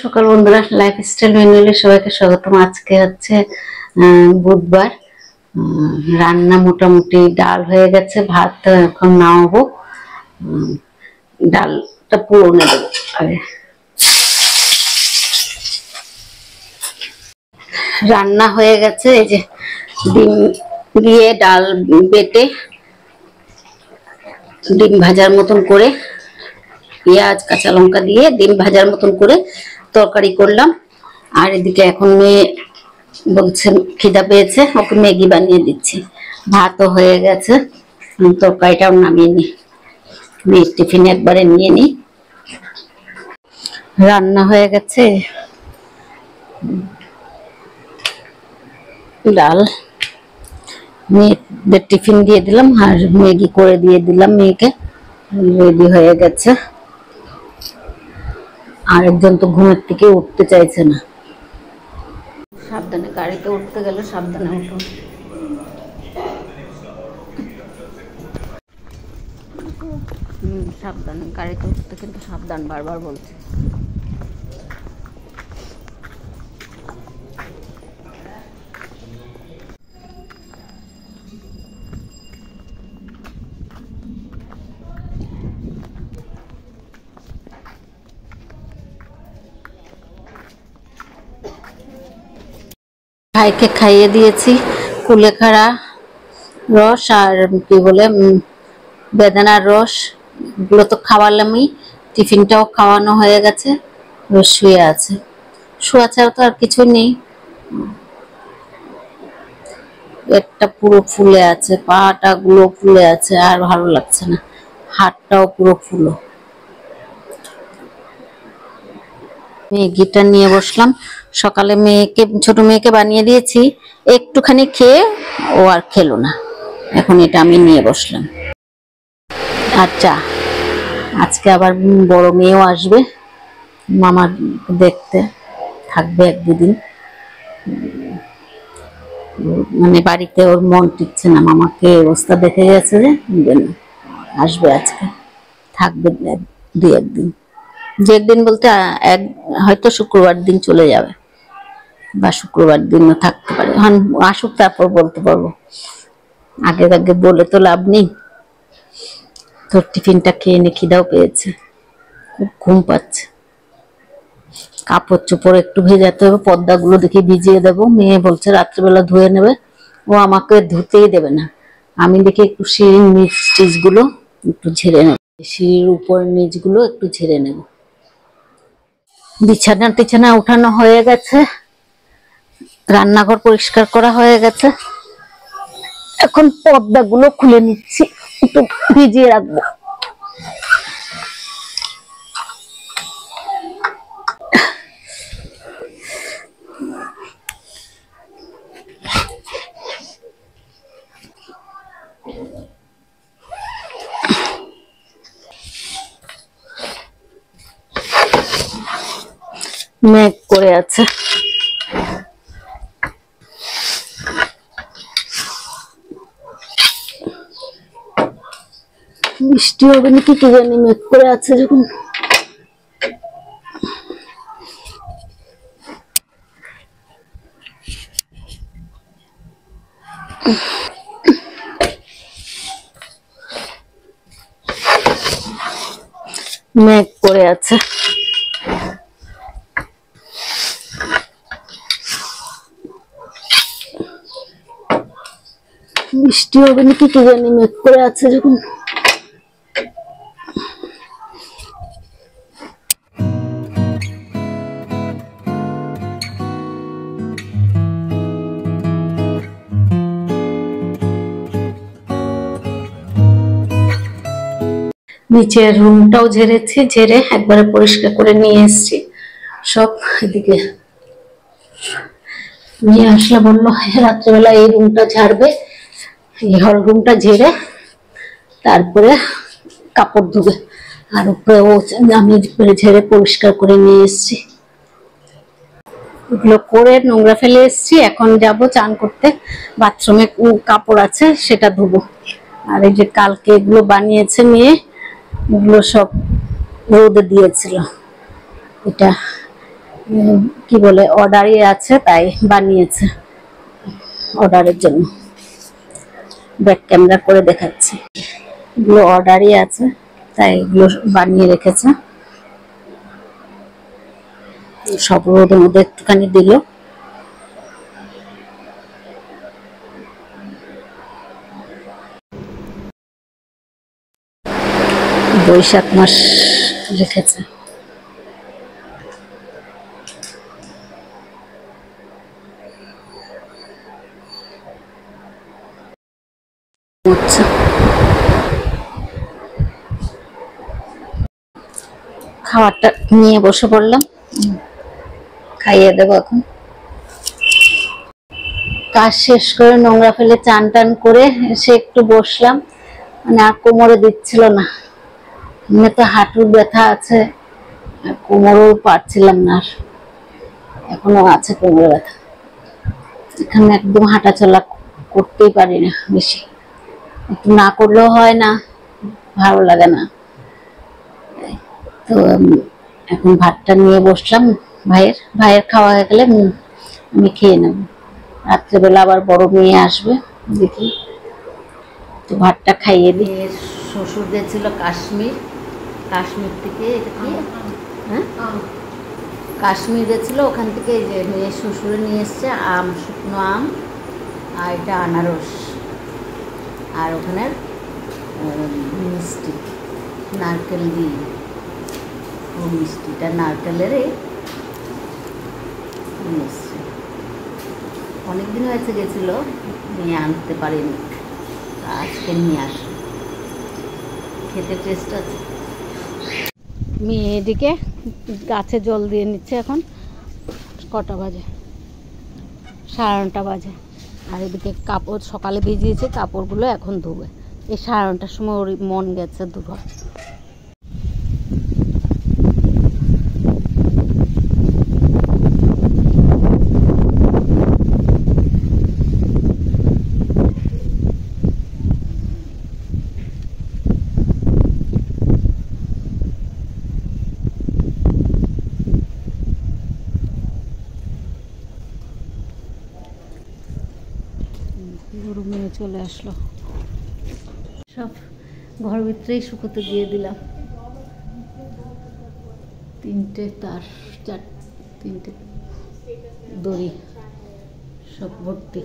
সকাল বন্ধুরা, লাইফস্টাইল ম্যানুয়ালে সবাইকে স্বাগতম। আজকে হচ্ছে বুধবার। রান্না মোটামুটি ডাল হয়ে গেছে, ভাত এখন নামাবো। ডালটা পুড়নে দেবো আগে। রান্না হয়ে গেছে, এই যে ডিম দিয়ে ডাল বেটে ডিম ভাজার মতন করে, পেঁয়াজ কাঁচা লঙ্কা দিয়ে ডিম ভাজার মতন করে তরকারি করলাম। আর এদিকে এখন মেয়ে বলছে খিদা পেয়েছে, ওকে ম্যাগি বানিয়ে দিচ্ছি। ভাতও হয়ে গেছে, তরকারিটাও নামিয়ে নি, মেয়ের টিফিন একবারে নিয়ে নি। রান্না হয়ে গেছে, ডাল মেয়েদের টিফিন দিয়ে দিলাম আর ম্যাগি করে দিয়ে দিলাম মেয়েকে, রেডি হয়ে গেছে। আরেকজন তো ঘুমের থেকে উঠতে চাইছে না। সাবধানে, গাড়িতে উঠতে গেলে সাবধানে উঠুন। সাবধানে গাড়িতে উঠতে কিন্তু সাবধান বারবার বলছে। ভাইকে খাইয়ে দিয়েছি কুলেখাড়া রস আর কি বলে বেদানার রস, এগুলো তো খাওয়ালামই। টিফিনটাও খাওয়ানো হয়ে গেছে, শুয়ে আছে। শোয়া ছাড়া তো আর কিছু নেই। পেটটা পুরো ফুলে আছে, পাটা গুলো ফুলে আছে, আর ভালো লাগছে না। হাতটাও পুরো ফুলো। ম্যাগিটা নিয়ে বসলাম। সকালে মেয়েকে, ছোট মেয়েকে বানিয়ে দিয়েছি, একটুখানি খেয়ে ও আর খেলো না। এখন এটা আমি নিয়ে বসলাম। আচ্ছা, আজকে আবার বড় মেয়েও আসবে, মামা দেখতে থাকবে এক দুদিন। মানে বাড়িতে ওর মন টিকছে না, মামাকে অবস্থা দেখে গেছে যে আসবে, আজকে থাকবে দুই একদিন। যে একদিন বলতে হয়তো শুক্রবার দিন চলে যাবে, বা শুক্রবার দিনও থাকতে পারে। আসুক, তারপর বলতে পারবো। আগে আগে বলে তো লাভ নেই। তোর টিফিনটা খেয়ে নে, খিদাও পেয়েছে, খুব ঘুম পাচ্ছে। কাপড় চোপড় একটু ভেজাতে হবে, পর্দাগুলো দেখে ভিজিয়ে দেবো। মেয়ে বলছে রাত্রিবেলা ধুয়ে নেবে, ও আমাকে ধুতেই দেবে না। আমি দেখি একটু সিঁড়ির নিচ টিচগুলো একটু ঝেড়ে নেব, সিঁড়ির উপর নিচগুলো একটু ঝেড়ে নেব। বিছানা টিছানা উঠানো হয়ে গেছে, রান্নাঘর পরিষ্কার করা হয়ে গেছে। এখন পর্দাগুলো খুলে নিচ্ছি, একটু ভিজিয়ে রাখবো। মেঘ করে আছে, বৃষ্টি হবে নাকি কি জানি, মেঘ করে আছে যখন। মেঘ করে আছে, বৃষ্টি হবে নাকি কি জানি, মেঘ করে আছে যখন। নিচের রুমটাও ঝেড়েছি, ঝেড়ে একবারে পরিষ্কার করে নিয়ে এসছি সব। এদিকে নিয়ে আসলে বললো রাত্রেবেলা এই রুমটা ঝাড়বে, এই হল রুমটা ঝেড়ে তারপরে কাপড় ধুবে। আর উপরে ও আমি ঝেড়ে পরিষ্কার করে নিয়ে এসছি। এগুলো করে নোংরা ফেলে এসছি। এখন যাব চান করতে, বাথরুমে কাপড় আছে সেটা ধুবো। আর এই যে কালকে এগুলো বানিয়েছে মেয়ে, এগুলো সব রোদে দিয়েছিল। এটা কি বলে অর্ডারই আছে, তাই বানিয়েছে অর্ডারের জন্য। ব্যাক ক্যামেরা করে দেখাচ্ছি, এগুলো অর্ডারই আছে তাই এগুলো বানিয়ে রেখেছে। সব রোদের মধ্যে একটুখানি দিল। বৈশাখ মাস রেখেছে। আচ্ছা, খাবারটা নিয়ে বসে পড়লাম, খাইয়ে দেবো এখন। কাজ শেষ করে নোংরা ফেলে চান টান করে এসে একটু বসলাম, মানে আর কোমরে দিচ্ছিল না। এমনি তো হাঁটুর ব্যথা আছে, কোমরও পারছিলাম না, আর এখনো আছে কোমরে ব্যথা। এখানে একদম হাঁটাচলা করতেই পারি না বেশি, একটু না করলেও হয় না, ভালো লাগে না। তো এখন ভাতটা নিয়ে বসলাম, ভাইয়ের খাওয়া হয়ে গেলে আমি খেয়ে নেব। রাত্রেবেলা আবার বড় মেয়ে আসবে, দেখি তো ভাতটা খাইয়ে দিই। শ্বশুর গেছিল কাশ্মীর, কাশ্মীর থেকে এটা কি হ্যাঁ কাশ্মীর গেছিল, ওখান থেকে এই যে মেয়ের শ্বশুরে নিয়ে এসছে আম, শুকনো আম, আর এটা আনারস, আর ওখানে মিষ্টি নারকেল দিয়ে, ও মিষ্টিটা নারকেলের নিয়ে এসছে। অনেকদিন হয়েছে গেছিল, নিয়ে আনতে পারিনি, আজকে নিয়ে আসলো, খেতে টেস্ট আছে। মেয়ে এদিকে গাছে জল দিয়ে নিচ্ছে, এখন কটা বাজে, 9:30 বাজে। আর এদিকে কাপড় সকালে ভিজিয়েছে, কাপড়গুলো এখন ধুবে। এই 9:30টার সময় ওর মন গেছে ধুবা। রুমে চলে আসলো, সব ঘর ভিতরেই শুকোতে দিয়ে দিলাম। 3টে তার, 3টে দড়ি সব ভর্তি।